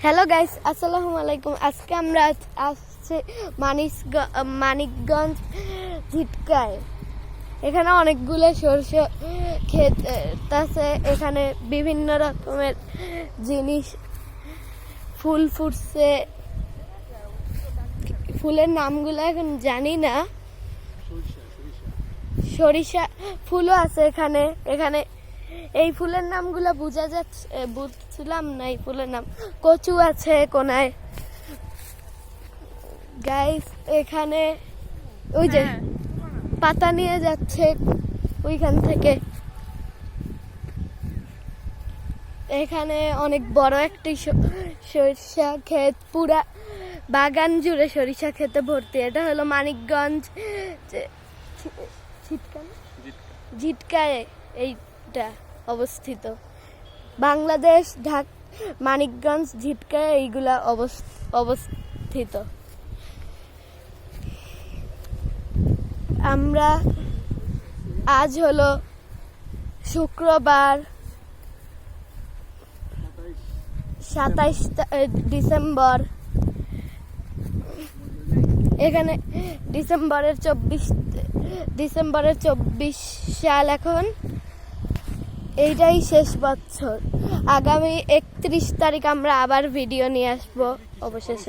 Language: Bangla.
হ্যালো গাইস, আসসালামু আলাইকুম। আজকে আমরা আসছি মানিকগঞ্জ ঝিটকায়। এখানে অনেকগুলো সরষে ক্ষেত আছে। এখানে বিভিন্ন রকমের জিনিস, ফুল ফুটছে। ফুলের নামগুলো এখন জানি না। সরিষা ফুলও আছে এখানে। এখানে এই ফুলের নামগুলো বুঝছিলাম না। এই ফুলের নাম কচু আছে কোনায়। গাইস, এখানে ওই যে পাতা নিয়ে যাচ্ছে ওইখান থেকে। এখানে অনেক বড় একটি সরিষা ক্ষেত, পুরা বাগান জুড়ে সরিষা ক্ষেতে ভর্তি। এটা হলো মানিকগঞ্জ ঝিটকায় এইটা অবস্থিত। বাংলাদেশ মানিকগঞ্জ ঝিটকায় এইগুলা অবস্থিত। আমরা আজ হলো শুক্রবার 27 ডিসেম্বর। এখানে ডিসেম্বরের 24 সাল। এখন এইটাই শেষ বছর। আগামী 31 তারিখ আমরা আবার ভিডিও নিয়ে আসবো অবশেষে।